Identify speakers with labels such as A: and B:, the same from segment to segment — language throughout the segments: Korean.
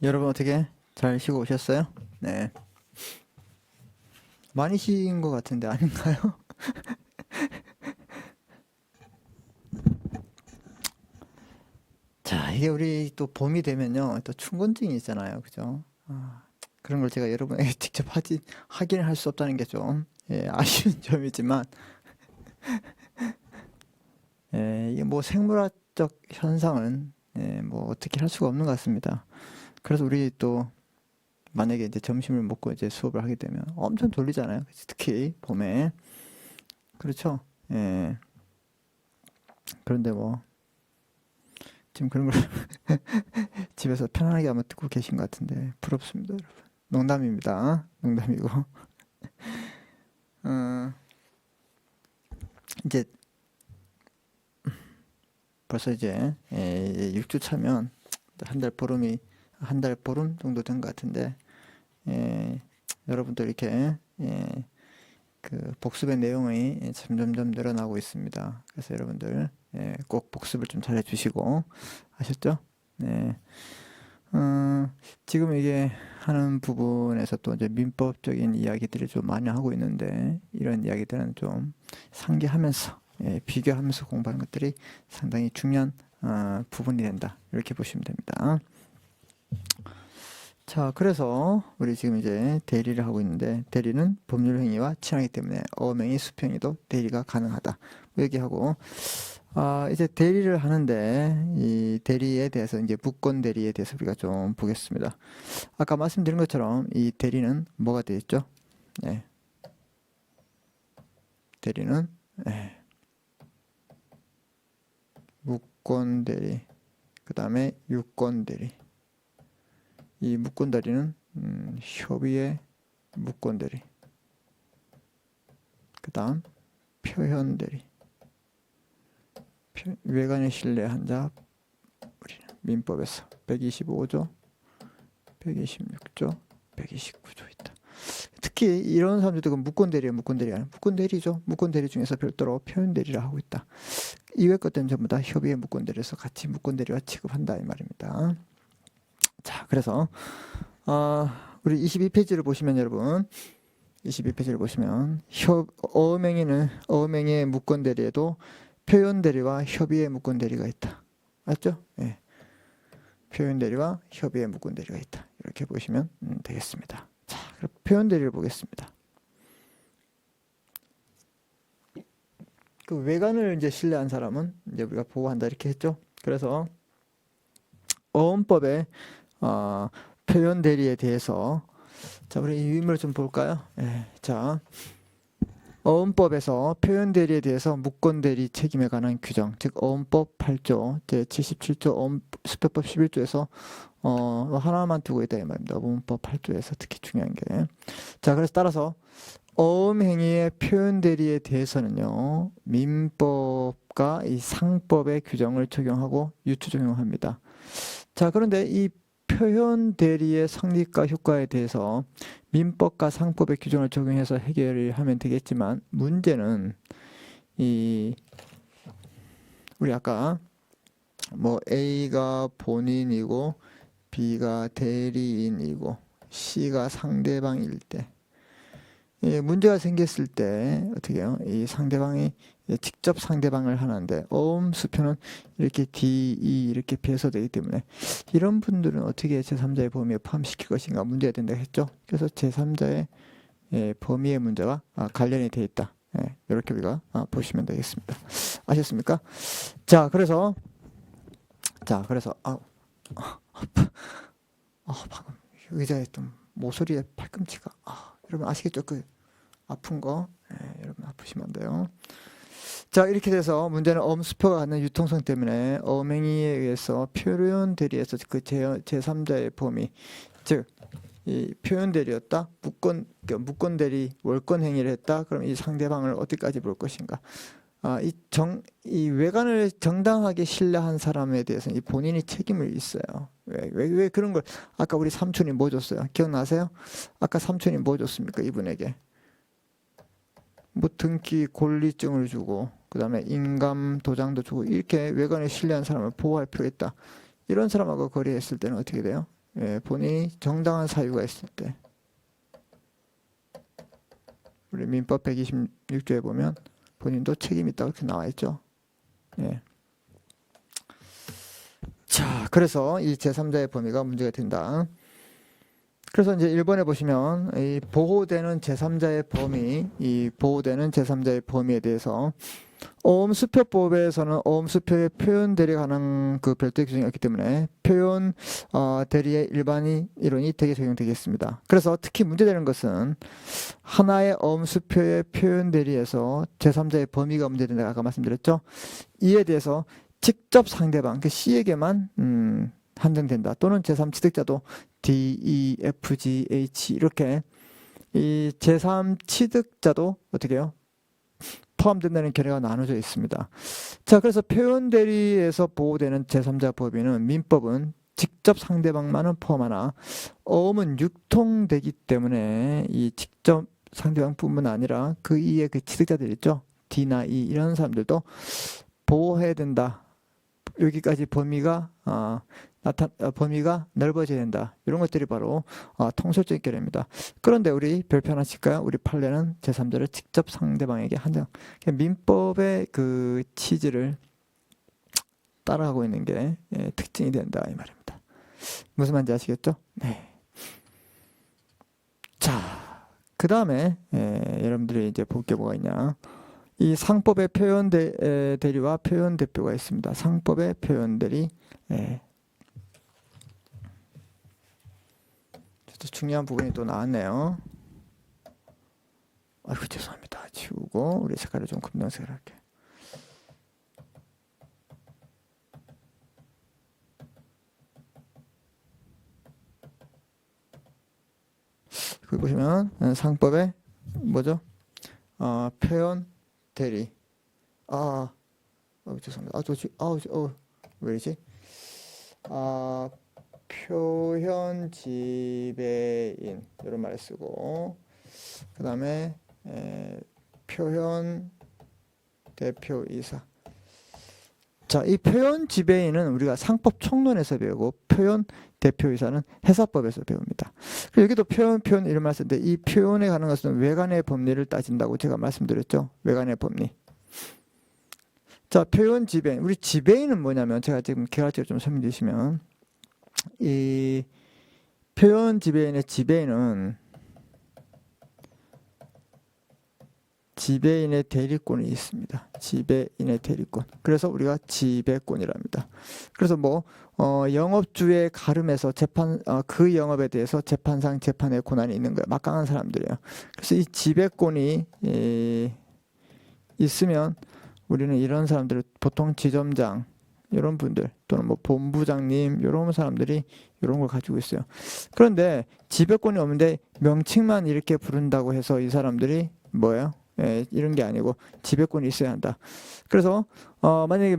A: 여러분 어떻게 잘 쉬고 오셨어요? 네. 많이 쉬인 것 같은데 아닌가요? 자, 이게 우리 또 봄이 되면요. 또 춘곤증이 있잖아요. 그죠? 그런 걸 제가 여러분에게 직접 하긴 할 수 없다는 게 좀, 아쉬운 점이지만, 이게 뭐 생물학적 현상은, 뭐 어떻게 할 수가 없는 것 같습니다. 그래서 우리 또 만약에 이제 점심을 먹고 이제 수업을 하게 되면 엄청 졸리잖아요. 특히 봄에. 그렇죠? 예. 그런데 뭐, 지금 그런 걸 집에서 편안하게 아마 듣고 계신 것 같은데 부럽습니다, 여러분. 농담입니다. 농담이고. 어, 이제 벌써 이제 6주 차면 한 달 보름 정도 된 것 같은데 여러분들 이렇게 그 복습의 내용이 점점점 늘어나고 있습니다. 그래서 여러분들 꼭 복습을 좀 잘 해주시고 아셨죠? 네. 지금 이게 하는 부분에서 또 이제 민법적인 이야기들을 좀 많이 하고 있는데 이런 이야기들은 좀 상기하면서 비교하면서 공부하는 것들이 상당히 중요한 부분이 된다. 이렇게 보시면 됩니다. 자, 그래서 우리 지금 이제 대리를 하고 있는데 대리는 법률 행위와 친하기 때문에 어명이 수평이도 대리가 가능하다. 뭐 얘기하고 이제 대리를 하는데 이 대리에 대해서 이제 무권 대리에 대해서 우리가 좀 보겠습니다. 아까 말씀드린 것처럼 이 대리는 뭐가 되어 있죠? 네. 대리는 무권 대리, 그 다음에 유권 대리. 이 무권 대리는 협의의 무권 대리. 그 다음 표현 대리. 외관에 신뢰한 자 우리는 민법에서 125조, 126조, 129조 있다. 특히 이런 사람들도 무권 대리야, 무권 대리 아니야? 무권 대리죠. 무권 대리 중에서 별도로 표현 대리를 하고 있다. 이외 것들은 전부 다 협의의 무권 대리에서 같이 무권 대리와 취급한다 이 말입니다. 자, 그래서 우리 22페이지를 보시면 여러분 22페이지를 보시면 어명의 무권 대리에도 표현 대리와 협의의 무권 대리가 있다. 맞죠? 예. 표현 대리와 협의의 무권 대리가 있다. 이렇게 보시면 되겠습니다. 자, 그럼 표현 대리를 보겠습니다. 그 외관을 이제 신뢰한 사람은 이제 우리가 보호한다 이렇게 했죠. 그래서 어원법의 표현 대리에 대해서 자, 우리 유인물을 좀 볼까요? 자, 어원법에서 표현 대리에 대해서 무권 대리 책임에 관한 규정, 즉 어원법 8조 제77조 어원수표법 11조에서 하나만 두고 있다 이 말입니다. 어원법 8조에서 특히 중요한 게. 자, 그래서 따라서 어음행위의 표현 대리에 대해서는요, 민법과 이 상법의 규정을 적용하고 유추 적용합니다. 자, 그런데 이 표현 대리의 성립과 효과에 대해서 민법과 상법의 규정을 적용해서 해결을 하면 되겠지만 문제는 우리 아까 뭐 A가 본인이고 B가 대리인이고 C가 상대방일 때 문제가 생겼을 때 어떻게 해요? 이 상대방이 직접 상대방을 하는데 어음수표는 이렇게 D, E 이렇게 배서되기 때문에 이런 분들은 어떻게 제3자의 범위에 포함시킬 것인가 문제가 된다 했죠. 그래서 제3자의 범위의 문제가 관련이 되어 있다. 이렇게 우리가 보시면 되겠습니다. 아셨습니까? 자, 그래서 방금 의자에 좀 모서리에 팔꿈치가 여러분 아시겠죠? 그 아픈 거 여러분 아프시면 안 돼요. 자, 이렇게 돼서 문제는 어음수표가 갖는 유통성 때문에 어음행위에 의해서 표현 대리에서 그 제3자의 범위, 즉 이 표현 대리였다. 무권 대리 월권 행위를 했다. 그럼 이 상대방을 어디까지 볼 것인가? 이 외관을 정당하게 신뢰한 사람에 대해서는 이 본인이 책임을 있어요. 왜 그런 걸 아까 우리 삼촌이 뭐 줬어요? 기억나세요? 아까 삼촌이 뭐 줬습니까? 이분에게 뭐 등기 권리증을 주고 그 다음에 인감 도장도 주고 이렇게 외관을 신뢰한 사람을 보호할 필요가 있다. 이런 사람하고 거래했을 때는 어떻게 돼요? 예, 본인이 정당한 사유가 있을 때. 우리 민법 126조에 보면 본인도 책임이 있다고 이렇게 나와 있죠. 예. 자, 그래서 이 제3자의 범위가 문제가 된다. 그래서 이제 1번에 보시면 이 보호되는 제3자의 범위, 이 보호되는 제3자의 범위에 대해서 어음수표법에서는 어음수표의 표현 대리에 관한 그 별도의 규정이 있기 때문에 표현 대리의 일반이 이론이 되게 적용되겠습니다. 그래서 특히 문제되는 것은 하나의 어음수표의 표현 대리에서 제3자의 범위가 문제된다고 아까 말씀드렸죠. 이에 대해서 직접 상대방, 그 C에게만 한정된다. 또는 제3취득자도 D, E, F, G, H 이렇게 이 제3취득자도 어떻게 해요? 포함된다는 견해가 나눠져 있습니다. 자, 그래서 표현 대리에서 보호되는 제3자 법인은 민법은 직접 상대방만은 포함하나 어음은 육통되기 때문에 이 직접 상대방뿐만 아니라 그 이에 그 취득자들 있죠. D나 E 이런 사람들도 보호해야 된다. 여기까지 범위가 범위가 넓어져야 된다. 이런 것들이 바로 통설적인 견해입니다. 그런데 우리 별표 하나 칠까요? 우리 판례는 제3자를 직접 상대방에게 한정. 민법의 그 취지를 따라가고 있는 게 특징이 된다 이 말입니다. 무슨 말인지 아시겠죠? 네. 자, 그 다음에 여러분들이 이제 볼 게 뭐가 있냐? 이 상법의 표현 대리와 표현 대표가 있습니다. 상법의 표현 대리. 중요한 부분이 또 나왔네요. 아이고 죄송합니다. 지우고 우리 색깔을 좀 검정색을 할게. 여기 보시면 상법의 뭐죠? 표현 대리. 죄송합니다. 왜이지? 표현 지배인 이런 말을 쓰고 그 다음에 표현 대표이사. 자, 이 표현 지배인은 우리가 상법 총론에서 배우고 표현 대표이사는 해사법에서 배웁니다. 여기도 표현 이런 말 쓰는데 이 표현에 관한 것은 외관의 법리를 따진다고 제가 말씀드렸죠. 외관의 법리. 자, 표현 지배인. 우리 지배인은 뭐냐면 제가 지금 개괄적으로 좀 설명드리시면 이 표현 지배인의 지배인의 대리권이 있습니다. 지배인의 대리권. 그래서 우리가 지배권이랍니다. 그래서 뭐 영업주의 가름에서 재판 그 영업에 대해서 재판상 재판의 권한이 있는 거예요. 막강한 사람들이에요. 그래서 이 지배권이 있으면 우리는 이런 사람들을 보통 지점장 이런 분들 또는 뭐 본부장님 이런 사람들이 이런 걸 가지고 있어요. 그런데 지배권이 없는데 명칭만 이렇게 부른다고 해서 이 사람들이 뭐예요? 이런 게 아니고 지배권이 있어야 한다. 그래서 만약에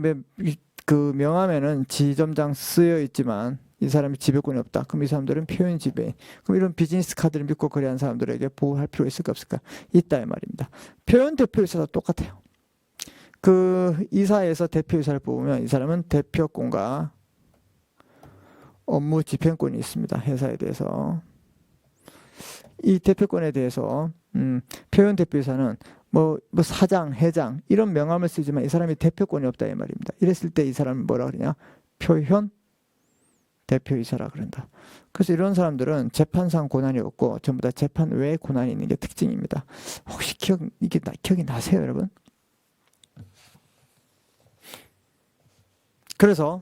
A: 그 명함에는 지점장 쓰여 있지만 이 사람이 지배권이 없다. 그럼 이 사람들은 표현 지배인. 그럼 이런 비즈니스 카드를 믿고 거래한 사람들에게 보호할 필요가 있을까 없을까? 있다 이 말입니다. 표현 대표이사도 똑같아요. 그 이사에서 대표이사를 뽑으면 이 사람은 대표권과 업무 집행권이 있습니다. 회사에 대해서. 이 대표권에 대해서 표현 대표이사는 뭐 사장, 회장 이런 명함을 쓰지만 이 사람이 대표권이 없다 이 말입니다. 이랬을 때 이 사람은 뭐라 그러냐? 표현 대표이사라 그런다. 그래서 이런 사람들은 재판상 권한이 없고 전부 다 재판 외에 권한이 있는 게 특징입니다. 혹시 기억이 나세요, 여러분? 그래서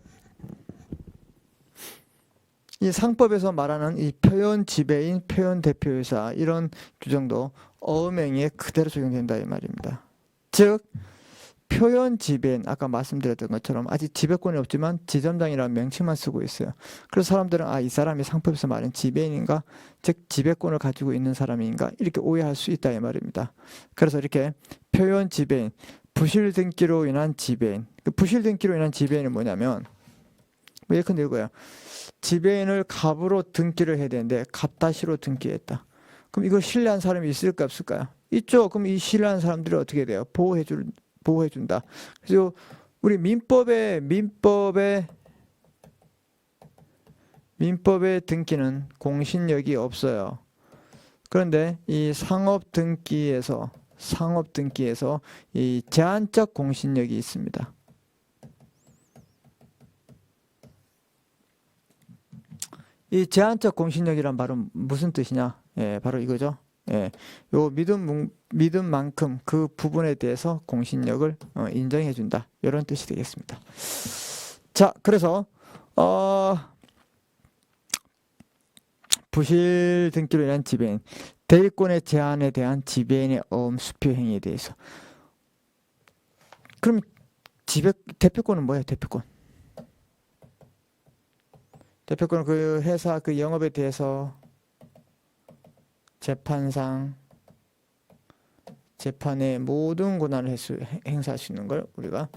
A: 이 상법에서 말하는 이 표현 지배인, 표현 대표이사 이런 규정도 어음행위에 그대로 적용된다 이 말입니다. 즉 표현 지배인, 아까 말씀드렸던 것처럼 아직 지배권이 없지만 지점장이라는 명칭만 쓰고 있어요. 그래서 사람들은 이 사람이 상법에서 말하는 지배인인가, 즉 지배권을 가지고 있는 사람인가 이렇게 오해할 수 있다 이 말입니다. 그래서 이렇게 표현 지배인, 부실 등기로 인한 지배인. 그 부실 등기로 인한 지배인은 뭐냐면 예컨대 이거예요. 지배인을 갑으로 등기를 해야 되는데 갑다시로 등기했다. 그럼 이걸 신뢰한 사람이 있을까 없을까요? 있죠. 그럼 이 신뢰한 사람들이 어떻게 돼요? 보호해준다. 그래서 우리 민법에 민법의 등기는 공신력이 없어요. 그런데 이 상업 등기에서 이 제한적 공신력이 있습니다. 이 제한적 공신력이란 바로 무슨 뜻이냐? 예, 바로 이거죠. 예, 요 믿음만큼 그 부분에 대해서 공신력을 인정해 준다. 이런 뜻이 되겠습니다. 자, 그래서 부실 등기로 인한 지배인, 대리권의 제한에 대한 지배인의 수표 행위에 대해서. 그럼 대표권은 뭐예요? 대표권은 그 회사 그 영업에 대해서 재판상 재판의 모든 권한을 행사할 수 있는 걸 우리가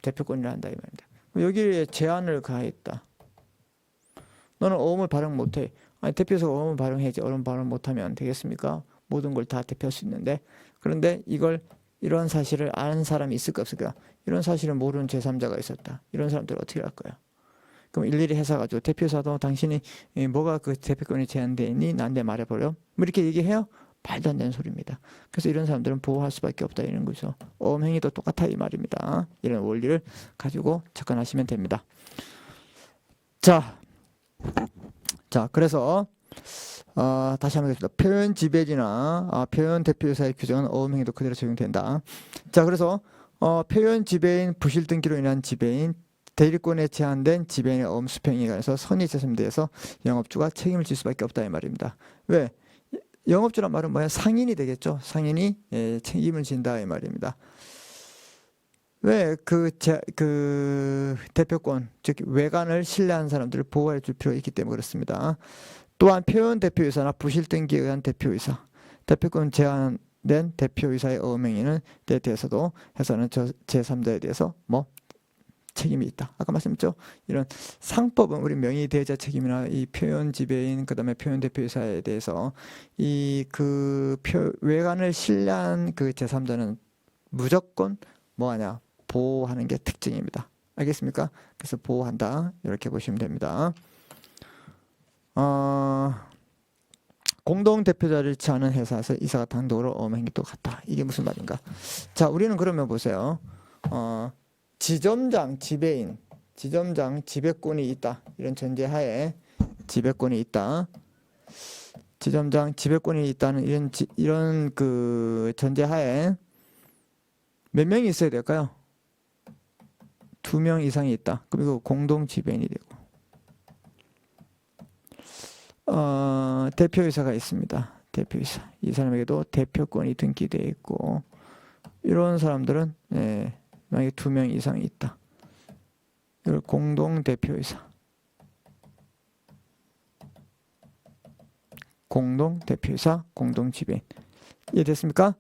A: 대표권이라 한다 이 말입니다. 여기에 제한을 가했다. 너는 어음을 발행 못해. 아니 대표에서 어음을 발행해야지. 어음 발행 못하면 되겠습니까? 모든 걸 다 대표할 수 있는데, 그런데 이런 사실을 아는 사람이 있을까 없을까? 이런 사실을 모르는 제3자가 있었다. 이런 사람들 어떻게 할 거야? 그럼 일일이 해서가지고 대표사도 당신이 뭐가 그 대표권이 제한되어 있니? 나한테 말해버려. 뭐 이렇게 얘기해요? 말도 안 되는 소리입니다. 그래서 이런 사람들은 보호할 수밖에 없다 이런 거죠. 어음행위도 똑같아 이 말입니다. 이런 원리를 가지고 접근하시면 됩니다. 자, 그래서 다시 한번 보겠습니다. 표현 지배인이나 표현 대표이사의 규정은 어음행위도 그대로 적용된다. 자, 그래서 표현 지배인, 부실 등기로 인한 지배인, 대리권에 제한된 지배인의 어음 수표행위에 관해서 선의 제3대에서 영업주가 책임을 질 수밖에 없다 이 말입니다. 왜? 영업주란 말은 뭐야? 상인이 되겠죠. 상인이 책임을 진다 이 말입니다. 왜 그 대표권, 즉 외관을 신뢰하는 사람들을 보호해 줄 필요가 있기 때문에 그렇습니다. 또한 표현 대표이사나 부실 등기에 의한 대표이사, 대표권 제한된 대표이사의 어음행위는 에 대해서도 회사는 제3자에 대해서 책임이 있다. 아까 말씀드렸죠. 이런 상법은 우리 명의대자 책임이나 이 표현 지배인 그다음에 표현 대표이사에 대해서 외관을 신뢰한 그 제3자는 무조건 뭐하냐? 보호하는 게 특징입니다. 알겠습니까? 그래서 보호한다. 이렇게 보시면 됩니다. 공동대표자를 잃지 않은 회사에서 이사가 단독으로 어음행위도 같다. 이게 무슨 말인가? 자, 우리는 그러면 보세요. 지점장, 지배인, 지점장 지배권이 있다. 이런 전제하에 지배권이 있다. 지점장 지배권이 있다는 이런 그 전제하에 몇 명이 있어야 될까요? 2명 이상이 있다. 그럼 이거 공동 지배인이 되고. 대표이사가 있습니다. 대표이사. 이 사람에게도 대표권이 등기되어 있고, 이런 사람들은 만약에 2명 이상이 있다. 이걸 공동 대표이사. 공동 대표이사, 공동 지배인. 이해됐습니까?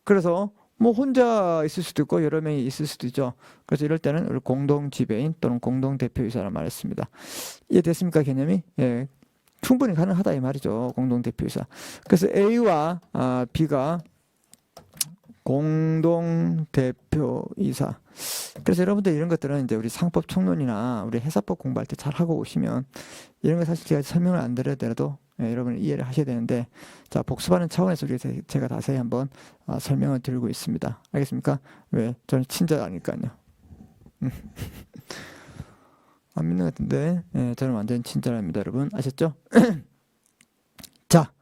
A: 그래서 혼자 있을 수도 있고 여러 명이 있을 수도 있죠. 그래서 이럴 때는 공동 지배인 또는 공동 대표이사라 말했습니다. 이해됐습니까? 개념이? 예. 충분히 가능하다 이 말이죠. 공동 대표이사. 그래서 A와 B가 공동 대표이사. 그래서 여러분들 이런 것들은 이제 우리 상법 총론이나 우리 회사법 공부할 때 잘 하고 오시면 이런 거 사실 제가 설명을 안 드려도 여러분 이해를 하셔야 되는데, 자, 복습하는 차원에서 제가 자세히 한번 설명을 드리고 있습니다. 알겠습니까? 왜? 저는 친절하니까요. 안 믿는 것 같은데 저는 완전 친절합니다. 여러분 아셨죠? 자,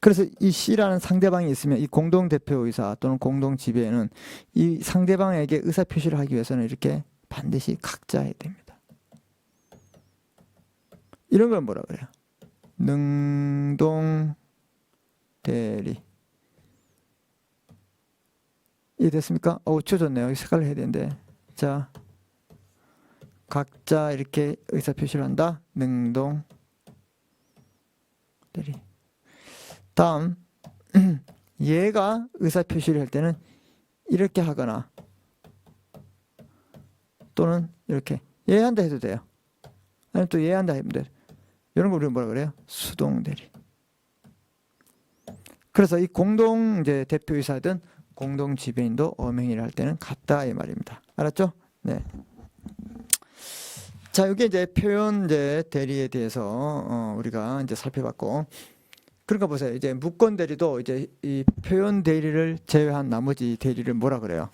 A: 그래서 이 C라는 상대방이 있으면 이 공동대표이사 또는 공동지배인은 이 상대방에게 의사표시를 하기 위해서는 이렇게 반드시 각자해야 됩니다. 이런 걸 뭐라 그래요? 능동대리. 이해됐습니까? 좋네요. 색깔을 해야 되는데. 자, 각자 이렇게 의사표시를 한다. 능동대리. 다음 얘가 의사표시를 할 때는 이렇게 하거나 또는 이렇게 얘한다 해도 돼요. 아니면 또 얘한다 하면 돼요. 이런 거 우리가 뭐라 그래요? 수동대리. 그래서 이 공동 대표이사든 공동 지배인도 어음행위를 할 때는 같다 이 말입니다. 알았죠? 네. 자, 이게 이제 표현 이제 대리에 대해서 우리가 이제 살펴봤고, 그러니까 보세요. 이제 무권 대리도 이제 이 표현 대리를 제외한 나머지 대리를 뭐라 그래요?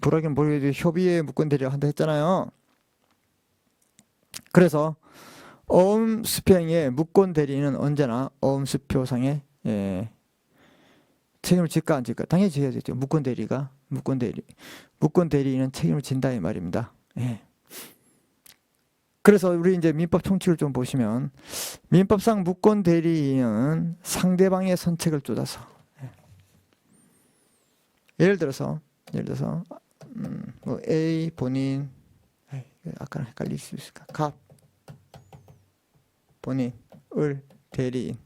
A: 뭐라긴 모르겠는데 협의의 무권 대리라고 한다 했잖아요. 그래서 어음 수평의 무권 대리는 언제나 어음 수표상의 책임을 질까 안 질까? 당연히 져야 되죠. 무권 대리는 책임을 진다 이 말입니다. 예. 그래서 우리 이제 민법 총칙을 좀 보시면 민법상 무권 대리인은 상대방의 선택을 쫓아서 예를 들어서 뭐 A 본인 아까랑 헷갈릴 수 있을까? 갑 본인 을 대리인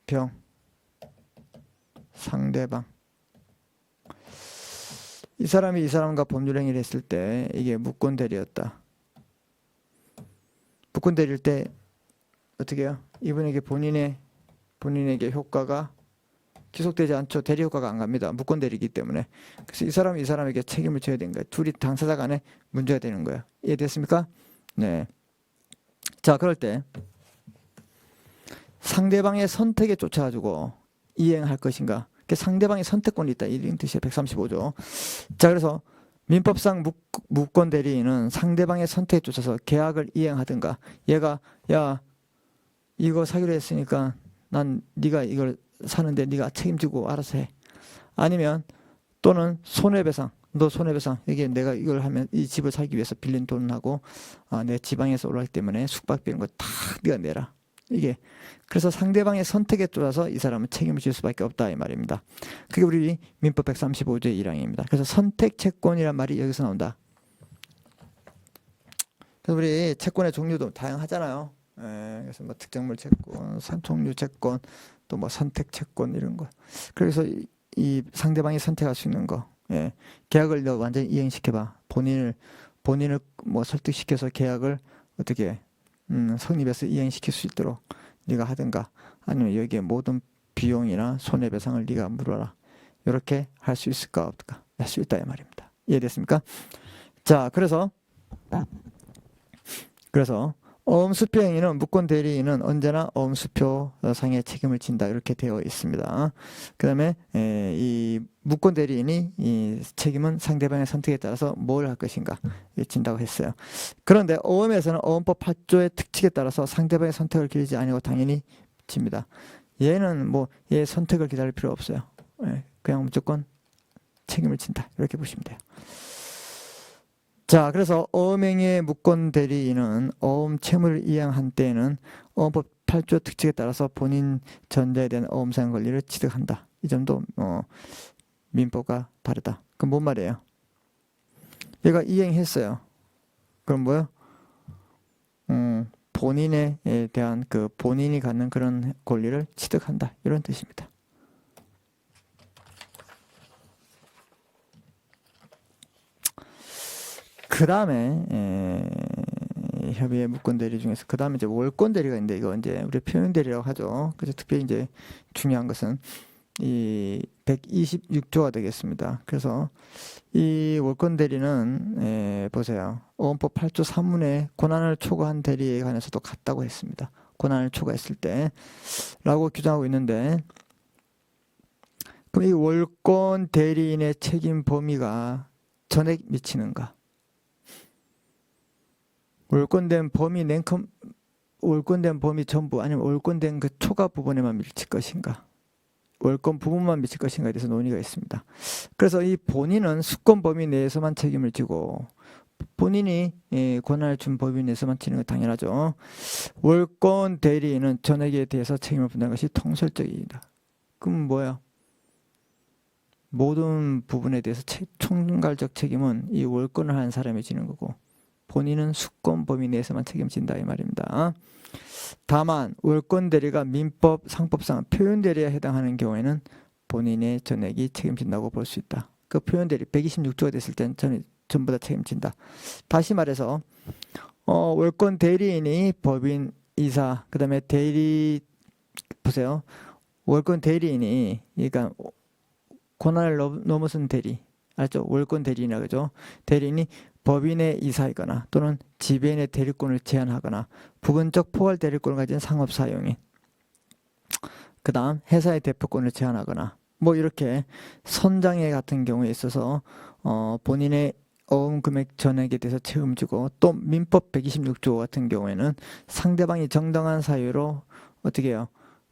A: 병 상대방 이 사람이 이 사람과 법률 행위를 했을 때 이게 무권 대리였다. 무권 대리일 때 어떻게 해요? 이분에게 본인에게 효과가 지속되지 않죠. 대리 효과가 안 갑니다. 무권 대리이기 때문에. 그래서 이 사람이 이 사람에게 책임을 져야 되는 거예요. 둘이 당사자 간에 문제가 되는 거예요. 이해됐습니까? 네. 자, 그럴 때 상대방의 선택에 쫓아가지고 이행할 것인가? 상대방의 선택권이 있다. 이런 뜻이에요. 135조. 자, 그래서 민법상 무권 대리인은 상대방의 선택에 쫓아서 계약을 이행하든가 얘가 야 이거 사기로 했으니까 난 네가 이걸 사는데 네가 책임지고 알아서 해. 아니면 또는 손해배상. 너 손해배상. 이게 내가 이걸 하면 이 집을 사기 위해서 빌린 돈하고 내 지방에서 올라가기 때문에 숙박비 이런 거 다 네가 내라. 이게 그래서 상대방의 선택에 따라서 이 사람은 책임을 질 수밖에 없다 이 말입니다. 그게 우리 민법 135조의 1항입니다. 그래서 선택 채권이란 말이 여기서 나온다. 그래서 우리 채권의 종류도 다양하잖아요. 그래서 뭐 특정물 채권, 종류 채권, 또 뭐 선택 채권 이런 거. 그래서 이 상대방이 선택할 수 있는 거. 계약을 너 완전히 이행시켜봐. 본인을 뭐 설득시켜서 계약을 어떻게 성립해서 이행시킬 수 있도록 네가 하든가 아니면 여기에 모든 비용이나 손해배상을 네가 물어라. 이렇게 할 수 있을까 없을까? 할 수 있다 이 말입니다. 이해됐습니까? 자, 그래서 어음수표 행위는 무권 대리인은 언제나 어음수표상의 책임을 진다 이렇게 되어 있습니다. 그 다음에 이 무권 대리인이 이 책임은 상대방의 선택에 따라서 뭘 할 것인가 진다고 했어요. 그런데 어음에서는 어음법 8조의 특칙에 따라서 상대방의 선택을 기다리지 아니고 당연히 집니다. 얘는 뭐 얘 선택을 기다릴 필요 없어요. 그냥 무조건 책임을 진다 이렇게 보시면 돼요. 자, 그래서 어음행위의 무권 대리인은 어음 채무를 이행한 때에는 어음법 8조 특칙에 따라서 본인 전자에 대한 어음상 권리를 취득한다. 이 점도 민법과 다르다. 그럼 뭔 말이에요? 얘가 이행했어요. 그럼 뭐요? 본인에 대한 그 본인이 갖는 그런 권리를 취득한다. 이런 뜻입니다. 그 다음에 협의의 무권 대리 중에서 그 다음에 이제 월권 대리가 있는데 이거 이제 우리 표현 대리라고 하죠. 그래서 특별히 이제 중요한 것은 이 126조가 되겠습니다. 그래서 이 월권 대리는 보세요. 어음법 8조 3문에 고난을 초과한 대리에 관해서도 같다고 했습니다. 고난을 초과했을 때 라고 규정하고 있는데 그럼 이 월권 대리인의 책임 범위가 전액 미치는가? 월권된 범위 전부 아니면 월권된 그 초과 부분에만 미칠 것인가? 월권 부분만 미칠 것인가에 대해서 논의가 있습니다. 그래서 이 본인은 수권 범위 내에서만 책임을 지고 본인이 권한을 준 범위 내에서만 지는 건 당연하죠. 월권 대리인은 전액에 대해서 책임을 분다는 것이 통설적이다. 그럼 뭐야? 모든 부분에 대해서 총괄적 책임은 이 월권을 하는 사람이 지는 거고 본인은 수권 범위 내에서만 책임진다 이 말입니다. 다만 월권 대리가 민법, 상법상 표현 대리에 해당하는 경우에는 본인의 전액이 책임진다고 볼 수 있다. 그 표현 대리 126조가 됐을 땐 전부 다 책임진다. 다시 말해서 월권 대리인이 법인, 이사, 그 다음에 대리 보세요. 월권 대리인이 그러니까 권한을 넘어선 대리 알죠? 월권 대리인이라 그죠? 대리인이 법인의 이사이거나 또는 지배인의 대리권을 제한하거나 부분적 포괄 대리권을 가진 상업 사용인, 그 다음 회사의 대표권을 제한하거나 뭐 이렇게 선장의 같은 경우에 있어서 본인의 어음 금액 전액에 대해서 책임지고, 또 민법 126조 같은 경우에는 상대방이 정당한 사유로 어떻게 해요?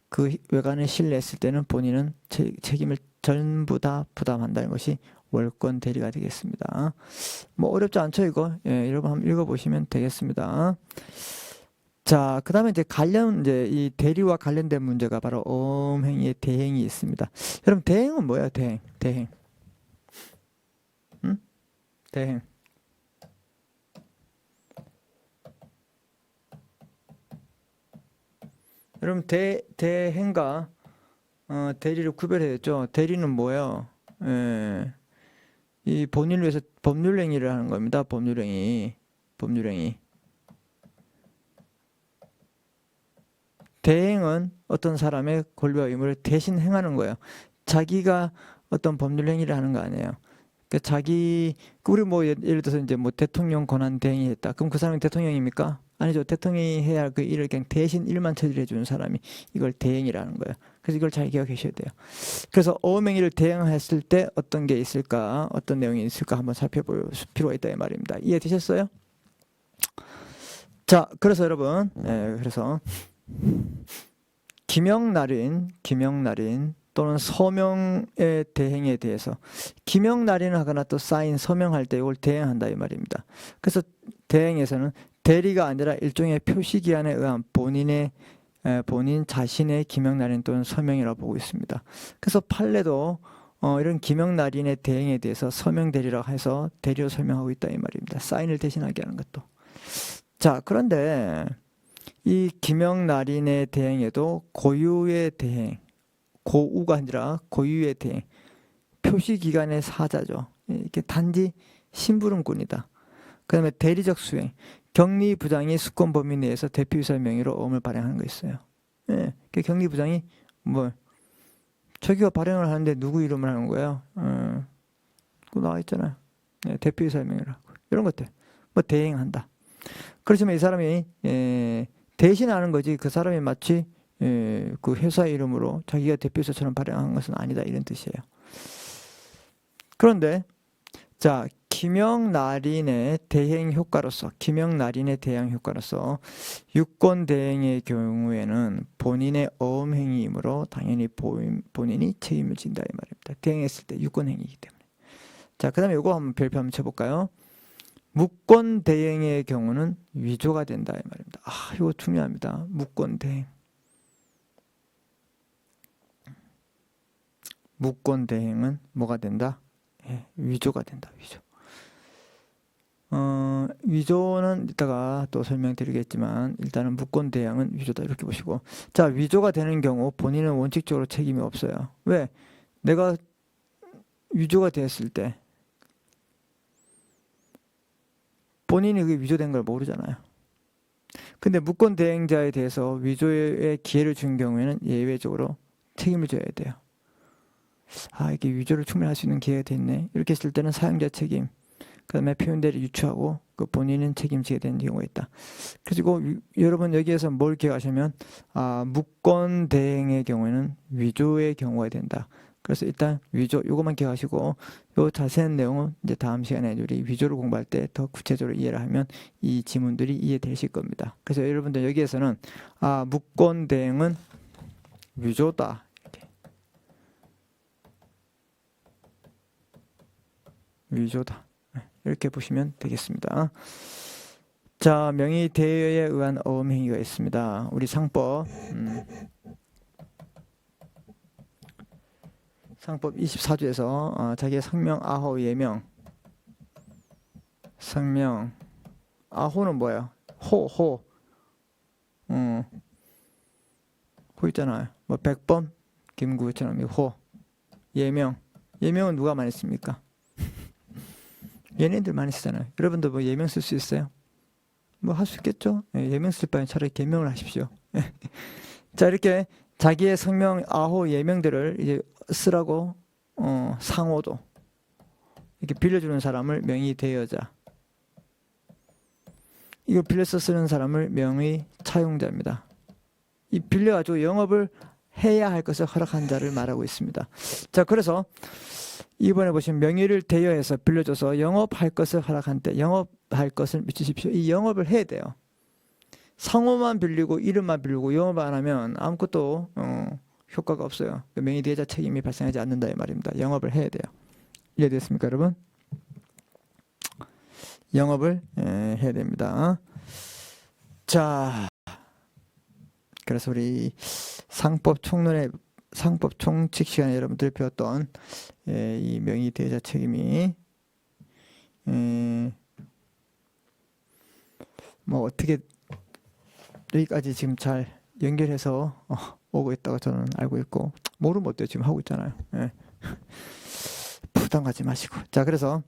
A: 그 외관을 신뢰했을 때는 본인은 책임을 전부 다 부담한다는 것이 월권 대리가 되겠습니다. 뭐 어렵지 않죠 이거? 예, 여러분 한번 읽어보시면 되겠습니다. 자, 그 다음에 이제 이제 이 대리와 관련된 문제가 바로 어음행위의 대행이 있습니다. 여러분, 대행은 뭐예요? 대행. 응? 대행. 여러분, 대행과 대리를 구별해야죠. 대리는 뭐예요? 예, 이 본인을 위해서 법률행위를 하는 겁니다. 법률행위. 대행은 어떤 사람의 권리와 의무를 대신 행하는 거예요. 자기가 어떤 법률 행위를 하는 거 아니에요. 그러니까 우리 뭐 예를 들어서 이제 뭐 대통령 권한 대행이 했다. 그럼 그 사람이 대통령입니까? 아니죠. 대통령이 해야 할 그 일을 그냥 대신 일만 처리해 주는 사람이 이걸 대행이라는 거예요. 그래서 이걸 잘 기억하셔야 돼요. 그래서 어음행위를 대행했을 때 어떤 게 있을까, 어떤 내용이 있을까 한번 살펴볼 필요가 있다 이 말입니다. 이해되셨어요? 자, 그래서 여러분, 그래서 기명날인 또는 서명의 대행에 대해서, 기명날인을 하거나 또 사인 서명할 때 이걸 대행한다 이 말입니다. 그래서 대행에서는 대리가 아니라 일종의 표시기한에 의한 본인 자신의 기명날인 또는 서명이라고 보고 있습니다. 그래서 판례도 이런 기명날인의 대행에 대해서 서명대리라고 해서 대리로 설명하고 있다 이 말입니다. 사인을 대신하게 하는 것도. 자, 그런데 이 기명날인의 대행에도 고유의 대행, 고우가 아니라 고유의 대행, 표시기간의 사자죠. 이렇게 단지 심부름꾼이다. 그 다음에 대리적 수행, 격리부장이 수권범위 내에서 대표이사 명의로 어음을 발행하는 거 있어요. 예, 격리부장이 뭐 저기가 발행을 하는데 누구 이름을 하는 거예요? 그거 나와 있잖아요. 네, 대표이사 명의로 하고 이런 것들 뭐 대행한다. 그렇지만 이 사람이 대신하는 거지 그 사람이 마치 그 회사 이름으로 자기가 대표이사처럼 발행한 것은 아니다 이런 뜻이에요. 그런데 자, 기명날인의 대행 효과로서 유권 대행의 경우에는 본인의 어음행위이므로 당연히 본인이 책임을 진다 이 말입니다. 대행했을 때 유권행위이기 때문에. 자, 그 다음에 이거 한번 별표 한번 쳐볼까요? 무권 대행의 경우는 위조가 된다 이 말입니다. 아, 이거 중요합니다. 무권 대행. 무권 대행은 뭐가 된다? 예, 위조가 된다. 위조는 이따가 또 설명드리겠지만 일단은 무권 대행은 위조다 이렇게 보시고, 자, 위조가 되는 경우 본인은 원칙적으로 책임이 없어요. 왜? 내가 위조가 되었을 때 본인이 그게 위조된 걸 모르잖아요. 근데 무권 대행자에 대해서 위조의 기회를 준 경우에는 예외적으로 책임을 져야 돼요. 아, 이게 위조를 충분히 할 수 있는 기회가 됐네. 이렇게 했을 때는 사용자 책임, 그 다음에 표현대리 유추하고 그 본인은 책임지게 되는 경우가 있다. 그리고 여러분 여기에서 뭘 기억하시면, 무권 대행의 경우에는 위조의 경우가 된다. 그래서 일단 위조 요것만 기억하시고, 요 자세한 내용은 이제 다음 시간에 우리 위조를 공부할 때 더 구체적으로 이해를 하면 이 지문들이 이해되실 겁니다. 그래서 여러분들 여기에서는 무권 대행은 위조다. 위조다. 이렇게 보시면 되겠습니다. 자, 명의 대여에 의한 어음행위가 있습니다. 우리 상법 24조에서 자기의 성명, 아호, 예명. 성명, 아호는 뭐예요? 호 있잖아요. 뭐 백범, 김구처럼 호. 예명은 누가 많이 씁니까? 얘네들 많이 쓰잖아요. 여러분도 뭐 예명 쓸 수 있어요? 뭐 할 수 있겠죠? 예명 쓸 바에 차라리 개명을 하십시오. 자, 이렇게 자기의 성명, 아호, 예명들을 이제 쓰라고 상호도 이렇게 빌려주는 사람을 명의 대여자, 이거 빌려서 쓰는 사람을 명의 차용자입니다. 이 빌려가지고 영업을 해야 할 것을 허락한 자를 말하고 있습니다. 자, 그래서 이번에 보시면 명의를 대여해서 빌려줘서 영업할 것을 허락한 때, 영업할 것을 미치십시오. 이 영업을 해야 돼요. 상호만 빌리고 이름만 빌리고 영업 안 하면 아무것도 효과가 없어요. 명의 대여자 책임이 발생하지 않는다 이 말입니다. 영업을 해야 돼요. 이해됐습니까, 여러분? 영업을 해야 됩니다. 자, 그래서 우리 상법 총칙 시간에 여러분들 배웠던 이 명의 대여자 책임이 뭐 어떻게 여기까지 지금 잘 연결해서 오고 있다고 저는 알고 있고, 모르면 어때요? 지금 하고 있잖아요. 예. 부담 가지 마시고. 자, 그래서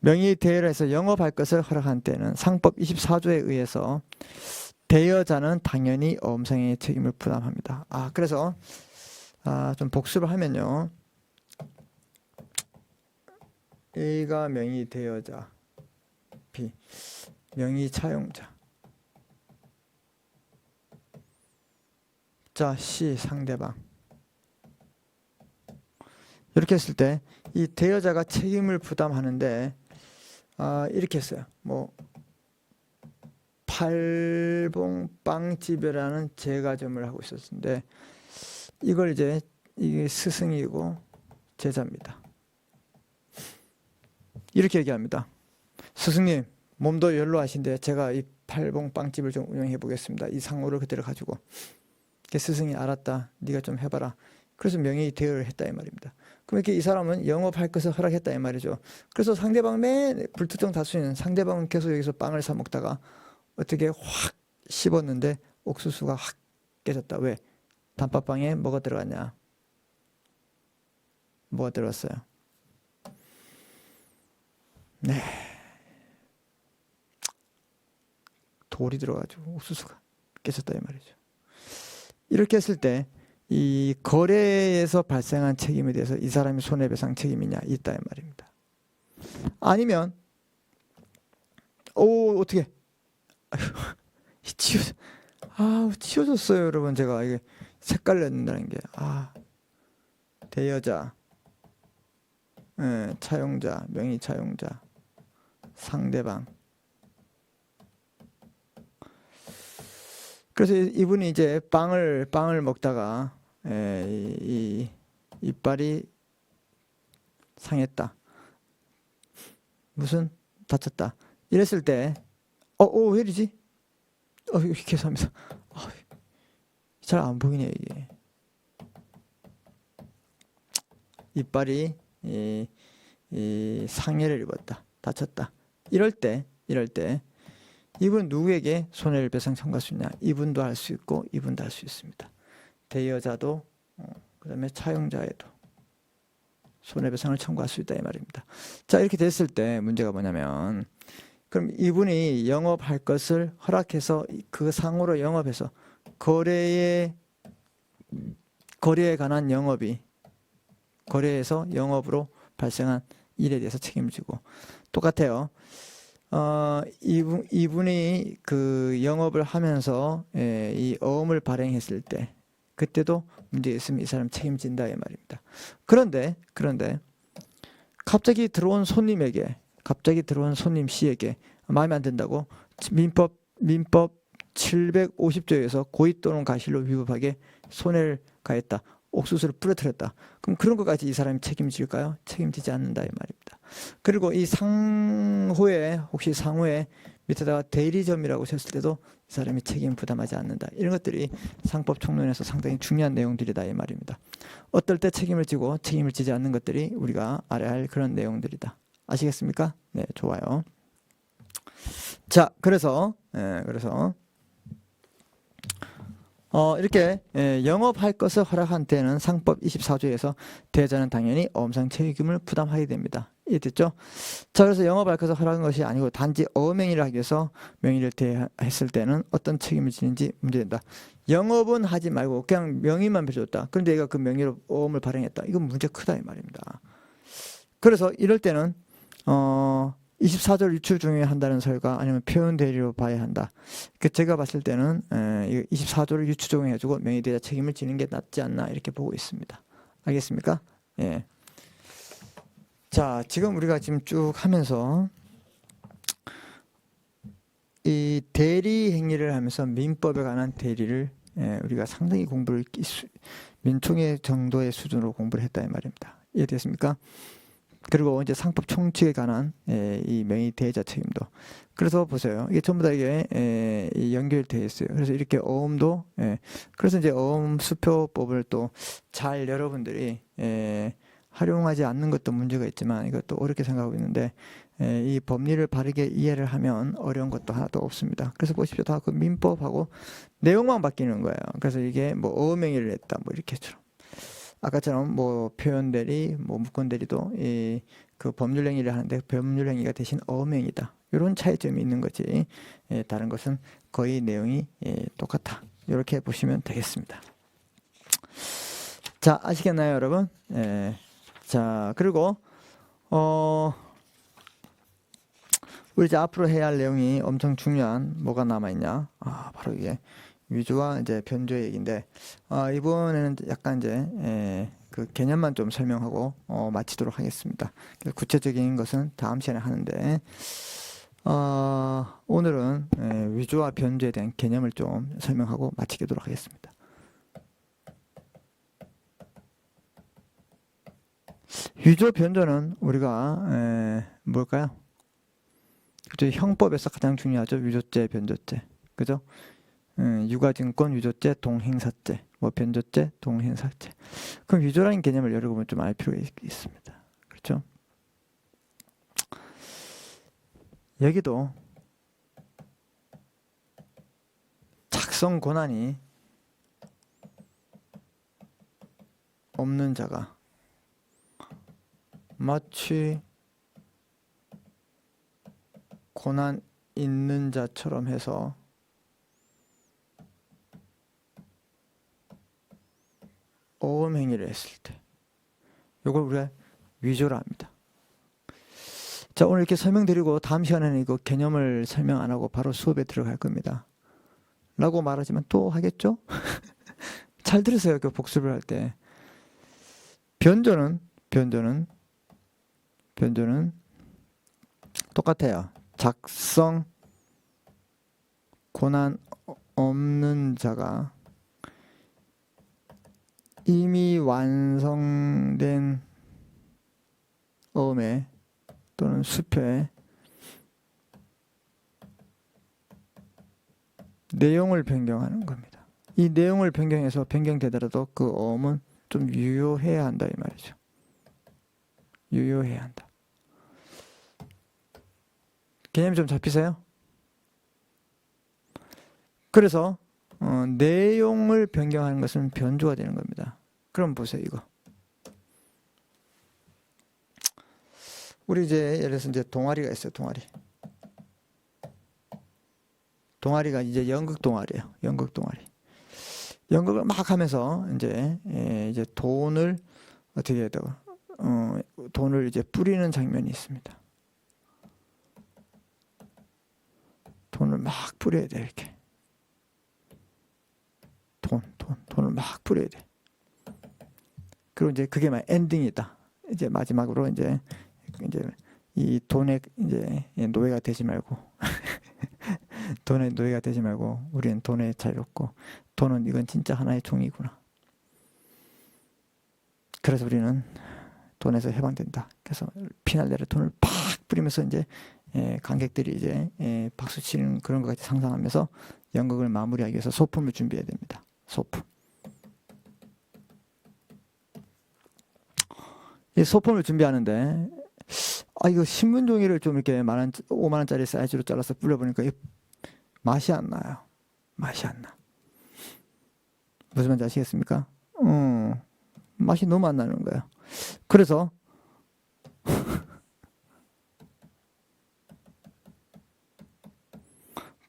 A: 명의 대여를 해서 영업할 것을 허락한 때는 상법 24조에 의해서 대여자는 당연히 어음상의 책임을 부담합니다. 그래서 좀 복습을 하면요, A가 명의 대여자, B 명의 차용자, 자, C 상대방. 이렇게 했을 때 이 대여자가 책임을 부담하는데 이렇게 했어요. 뭐 팔봉빵집이라는 제과점을 하고 있었는데, 이걸 이제 이게 스승이고 제자입니다. 이렇게 얘기합니다. 스승님, 몸도 연로하신데 제가 이 팔봉빵집을 좀 운영해 보겠습니다. 이 상호를 그대로 가지고. 스승이 알았다, 네가 좀 해봐라. 그래서 명의 대여를 했다 이 말입니다. 그럼 이렇게 이 사람은 영업할 것을 허락했다 이 말이죠. 그래서 상대방 맨 불특정 다수인 상대방은 계속 여기서 빵을 사 먹다가 어떻게 확 씹었는데 옥수수가 확 깨졌다. 왜? 단팥빵에 뭐가 들어갔냐? 뭐가 들어갔어요? 네, 돌이 들어가지고 옥수수가 깨졌다 이 말이죠. 이렇게 했을 때 이 거래에서 발생한 책임에 대해서 이 사람이 손해배상 책임이냐? 있다 이 말입니다. 아니면 어떻게 치워졌어요 여러분. 제가 이게 색깔 낸다는 게 대여자, 차용자, 명의 차용자, 상대방. 그래서 이분이 이제 빵을 먹다가 이 이빨이 상했다, 무슨 다쳤다, 이랬을 때 왜 이러지? 이렇게 해서 하면서 잘 안 보이네 이게. 이빨이 이 상해를 입었다, 다쳤다. 이럴 때 이분 누구에게 손해배상 청구할 수 있냐? 이분도 할 수 있고 이분도 할 수 있습니다. 대여자도 그 다음에 차용자에도 손해배상을 청구할 수 있다 이 말입니다. 자, 이렇게 됐을 때 문제가 뭐냐면, 그럼 이분이 영업할 것을 허락해서 그 상호로 영업해서 거래에 관한 영업이, 거래에서 영업으로 발생한 일에 대해서 책임을 지고, 똑같아요. 이분이 그 영업을 하면서 이 어음을 발행했을 때 그때도 문제가 있으면 이 사람 책임진다 이 말입니다. 그런데 갑자기 들어온 손님 C에게 마음에 안 든다고 민법 750조에서 고의 또는 가실로 위법하게 손해를 가했다, 옥수수를 부러뜨렸다. 그럼 그런 것까지 이 사람이 책임질까요? 책임지지 않는다 이 말입니다. 그리고 이 혹시 상호에 밑에다가 대리점이라고 쳤을 때도 이 사람이 책임 부담하지 않는다. 이런 것들이 상법 총론에서 상당히 중요한 내용들이다 이 말입니다. 어떨 때 책임을 지고 책임을 지지 않는 것들이 우리가 알아야 할 그런 내용들이다. 아시겠습니까? 네, 좋아요. 자, 그래서 이렇게 영업할 것을 허락한 때는 상법 24조에서 대여자는 당연히 어음상 책임을 부담하게 됩니다. 이해됐죠? 자, 그래서 영업할 것을 허락한 것이 아니고 단지 어명의를 하기 위해서 명의를 대여했을 때는 어떤 책임을 지는지 문제된다. 영업은 하지 말고 그냥 명의만 빌려줬다. 그런데 얘가 그 명의로 어음을 발행했다. 이건 문제 크다 이 말입니다. 그래서 이럴 때는 24절 유추 중에 한다는 설과 아니면 표현 대리로 봐야 한다. 제가 봤을 때는 24조를 유추 적용해가지고 명의대자 책임을 지는 게 낫지 않나 이렇게 보고 있습니다. 알겠습니까? 예. 자, 지금 우리가 지금 쭉 하면서 이 대리 행위를 하면서 민법에 관한 대리를 우리가 상당히 공부를 민총회 정도의 수준으로 공부를 했다 이 말입니다. 이해됐습니까? 그리고 이제 상법 총칙에 관한 이 명의 대자 책임도. 그래서 보세요. 이게 전부 다 이게 연결되어 있어요. 그래서 이렇게 어음도 그래서 이제 어음 수표법을 또 잘 여러분들이 활용하지 않는 것도 문제가 있지만 이것도 어렵게 생각하고 있는데 이 법리를 바르게 이해를 하면 어려운 것도 하나도 없습니다. 그래서 보십시오. 다 그 민법하고 내용만 바뀌는 거예요. 그래서 이게 뭐 어음행위를 했다 뭐 이렇게처럼. 아까처럼 뭐 표현대리, 뭐 무권대리도 그 법률행위를 하는데 법률행위가 대신 어음행위다. 이런 차이점이 있는 거지. 다른 것은 거의 내용이 똑같아. 이렇게 보시면 되겠습니다. 자, 아시겠나요, 여러분? 자, 그리고 우리 이제 앞으로 해야 할 내용이 엄청 중요한 뭐가 남아 있냐? 바로 이게 위조와 이제 변조의 얘기인데 이번에는 약간 이제 그 개념만 좀 설명하고 마치도록 하겠습니다. 구체적인 것은 다음 시간에 하는데 오늘은 위조와 변조에 대한 개념을 좀 설명하고 마치도록 하겠습니다. 위조 변조는 우리가 뭘까요? 그죠? 형법에서 가장 중요하죠. 위조죄, 변조죄, 그죠? 유가증권, 위조죄, 동행사죄, 뭐 변조죄, 동행사죄. 그럼 위조라는 개념을 여러분은 좀 알 필요가 있습니다. 그렇죠? 여기도 작성 권한이 없는 자가 마치 권한 있는 자처럼 해서 어음 행위를 했을 때 이걸 우리가 위조라 합니다. 자, 오늘 이렇게 설명드리고 다음 시간에는 이거 개념을 설명 안 하고 바로 수업에 들어갈 겁니다. 라고 말하지만 또 하겠죠? 잘 들으세요. 그 복습을 할 때. 변조는 똑같아요. 작성 권한 없는 자가 이미 완성된 어음에 또는 수표에 내용을 변경하는 겁니다. 이 내용을 변경해서 변경되더라도 그 어음은 좀 유효해야 한다 이 말이죠. 유효해야 한다. 개념이 좀 잡히세요? 그래서 내용을 변경하는 것은 변조가 되는 겁니다. 그럼 보세요, 이거. 우리 이제 예를 들어서 이제 동아리가 있어요, 동아리. 동아리가 이제 연극 동아리예요, 연극 동아리. 연극을 막 하면서 이제 돈을 어떻게 해야 되고, 돈을 이제 뿌리는 장면이 있습니다. 돈을 막 뿌려야 돼, 이렇게. 돈을 막 뿌려야 돼. 그리고 이제 그게 막 엔딩이다. 이제 마지막으로 이제 이 돈의 이제 노예가 되지 말고 돈의 노예가 되지 말고 우리는 돈에 자유롭고 돈은 이건 진짜 하나의 종이구나. 그래서 우리는 돈에서 해방된다. 그래서 피날레를 돈을 팍 뿌리면서 이제 관객들이 이제 박수 치는 그런 것 같이 상상하면서 연극을 마무리하기 위해서 소품을 준비해야 됩니다. 소품. 이 소품을 준비하는데 이거 신문 종이를 좀 이렇게 5만 원짜리 사이즈로 잘라서 뿌려보니까 맛이 안 나요. 맛이 안 나. 무슨 말인지 아시겠습니까? 맛이 너무 안 나는 거예요. 그래서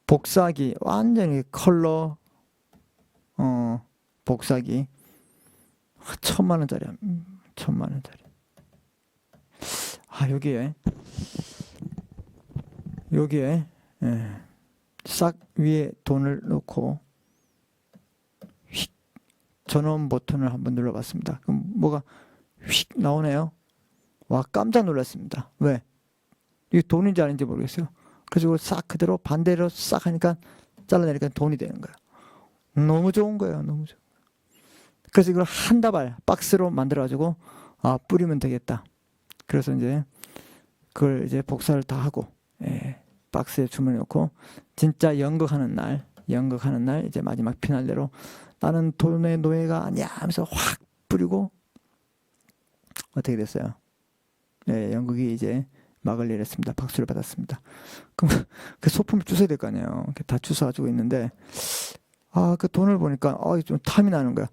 A: 복사기 완전히 컬러 복사기 1,000만 원짜리야. 1,000만 원짜리. 여기에 싹 위에 돈을 넣고 휙 전원 버튼을 한번 눌러봤습니다. 그럼 뭐가 휙 나오네요. 와, 깜짝 놀랐습니다. 왜? 이게 돈인지 아닌지 모르겠어요. 그래서 이걸 싹 그대로 반대로 싹 하니까 잘라내니까 돈이 되는 거예요. 너무 좋은 거예요. 너무 좋은 거예요. 그래서 이걸 한 다발 박스로 만들어 가지고 뿌리면 되겠다. 그래서 이제 그걸 이제 복사를 다 하고 박스에 주문해 놓고 진짜 연극하는 날 이제 마지막 피날레로 나는 돈의 노예가 아니야 하면서 확 뿌리고 어떻게 됐어요? 연극이 이제 막을 내렸습니다. 박수를 받았습니다. 그럼 그 소품을 주워야 될 거 아니에요. 다 주워 가지고 있는데 그 돈을 보니까 좀 탐이 나는 거야.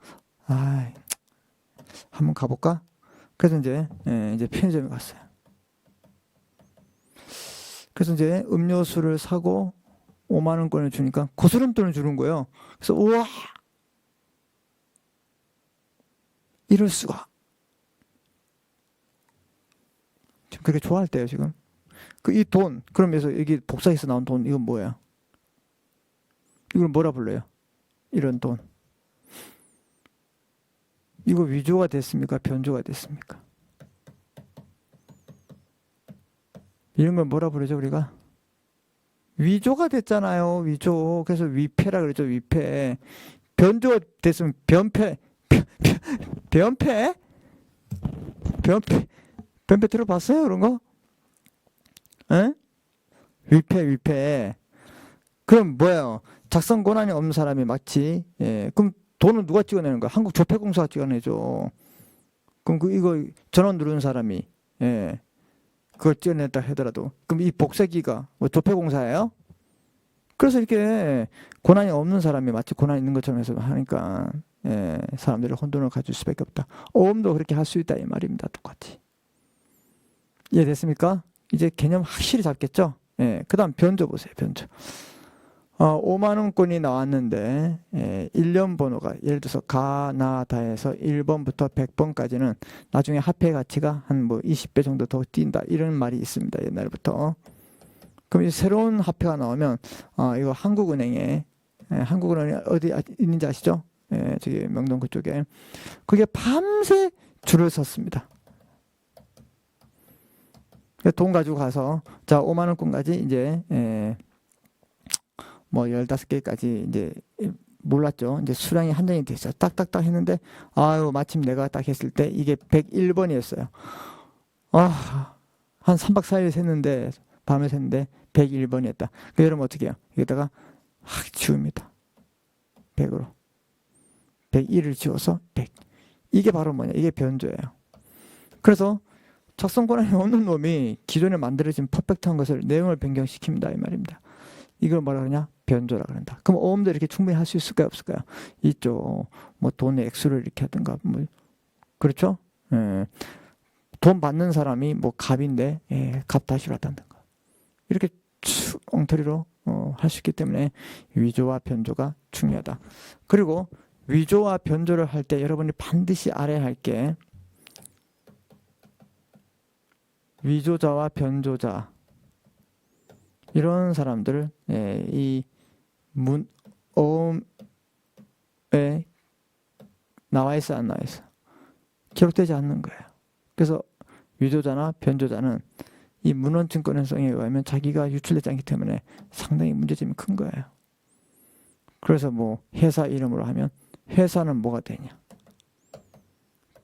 A: 한번 가볼까? 그래서 이제 편의점에 갔어요. 그래서 이제 음료수를 사고 5만 원권을 주니까 고스란돈을 주는 거예요. 그래서 우와, 이럴 수가. 지금 그렇게 좋아할 때요 지금. 이 돈, 그러면서 여기 복사해서 나온 돈, 이건 뭐야? 이걸 뭐라 불러요? 이런 돈. 이거 위조가 됐습니까? 변조가 됐습니까? 이런 걸 뭐라 부르죠 우리가? 위조가 됐잖아요. 위조. 그래서 위패라 그러죠. 위패. 변조가 됐으면 변패. 변패? 변패 들어봤어요? 그런 거? 에? 위패. 그럼 뭐예요? 작성 권한이 없는 사람이 마치 그럼 돈은 누가 찍어내는 거야? 한국조폐공사가 찍어내죠. 그럼 이거 전원 누른 사람이 그걸 찍어냈다 하더라도 그럼 이 복사기가 뭐 조폐공사예요? 그래서 이렇게 권한이 없는 사람이 마치 권한이 있는 것처럼 해서 하니까 사람들이 혼돈을 가질 수밖에 없다. 오음도 그렇게 할 수 있다 이 말입니다. 똑같이. 이해됐습니까? 이제 개념 확실히 잡겠죠? 그 다음 변조 보세요. 변조. 5만 원권이 나왔는데 1년 번호가 예를 들어서 가나다에서 1번부터 100번까지는 나중에 화폐 가치가 한 뭐 20배 정도 더 뛴다 이런 말이 있습니다. 옛날부터. 그럼 이제 새로운 화폐가 나오면 이거 한국은행에 어디 있는지 아시죠? 저기 명동 그쪽에 그게 밤새 줄을 섰습니다. 돈 가지고 가서 자 5만 원권까지 이제 뭐 15개까지 이제 몰랐죠. 이제 수량이 한정이 됐어요. 딱딱딱 했는데 마침 내가 딱 했을 때 이게 101번이었어요. 한 3박 4일 샜는데 밤에 샜는데 101번이었다. 여러분 어떻게 해요? 여기다가 확 지웁니다. 100으로. 101을 지워서 100. 이게 바로 뭐냐? 이게 변조예요. 그래서 작성 권한이 없는 놈이 기존에 만들어진 퍼펙트한 것을 내용을 변경시킵니다. 이 말입니다. 이걸 뭐라 그러냐? 변조라 그런다. 그럼 오음도 이렇게 충분히 할 수 있을까요? 없을까요? 이쪽 뭐 돈의 액수를 이렇게 하든가 뭐 그렇죠? 돈 받는 사람이 뭐 갑인데 갑 다시로 한다든가 이렇게 엉터리로 할 수 있기 때문에 위조와 변조가 중요하다. 그리고 위조와 변조를 할 때 여러분이 반드시 알아야 할 게 위조자와 변조자 이런 사람들 이 어음에 나와 있어 안 나와 있어? 기록되지 않는 거예요. 그래서 위조자나 변조자는 이 문헌증권 현상에 의하면 자기가 유출되지 않기 때문에 상당히 문제점이 큰 거예요. 그래서 뭐 회사 이름으로 하면 회사는 뭐가 되냐?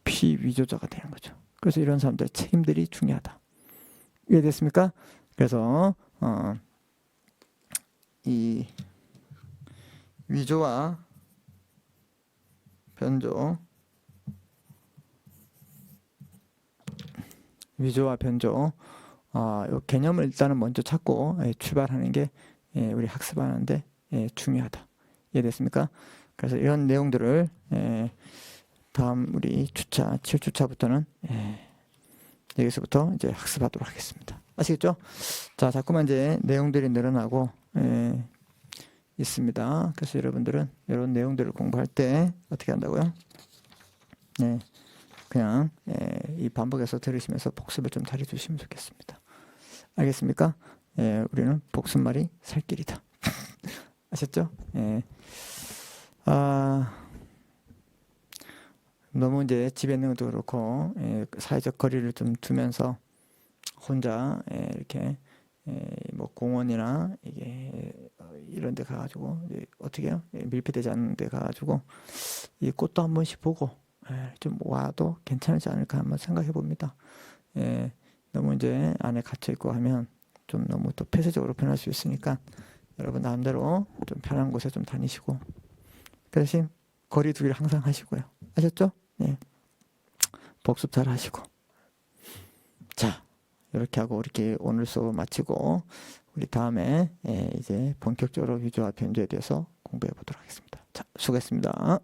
A: 피위조자가 되는 거죠. 그래서 이런 사람들의 책임들이 중요하다. 이해됐습니까? 그래서 이 위조와 변조 이 개념을 일단은 먼저 찾고 출발하는 게 우리 학습하는데 중요하다. 이해됐습니까? 그래서 이런 내용들을 다음 우리 7주차부터는 여기서부터 이제 학습하도록 하겠습니다. 아시겠죠? 자, 자꾸만 이제 내용들이 늘어나고 있습니다. 그래서 여러분들은 이런 내용들을 공부할 때 어떻게 한다고요? 그냥 이 반복해서 들으시면서 복습을 좀 잘해주시면 좋겠습니다. 알겠습니까? 우리는 복습말이 살 길이다. 아셨죠? 너무 이제 집에 있는 것도 그렇고 사회적 거리를 좀 두면서 혼자 이렇게 뭐 공원이나 이게 이런 데 가가지고 어떻게 해요? 밀폐되지 않는 데 가가지고 이 꽃도 한 번씩 보고 좀 와도 괜찮지 않을까 한번 생각해 봅니다. 너무 이제 안에 갇혀 있고 하면 좀 너무 또 폐쇄적으로 변할 수 있으니까 여러분 나름대로 좀 편한 곳에 좀 다니시고 그 대신 거리 두기를 항상 하시고요. 아셨죠? 복습 잘 하시고. 자, 이렇게 하고 이렇게 오늘 수업 마치고 우리 다음에 이제 본격적으로 위조와 변조에 대해서 공부해 보도록 하겠습니다. 자, 수고했습니다.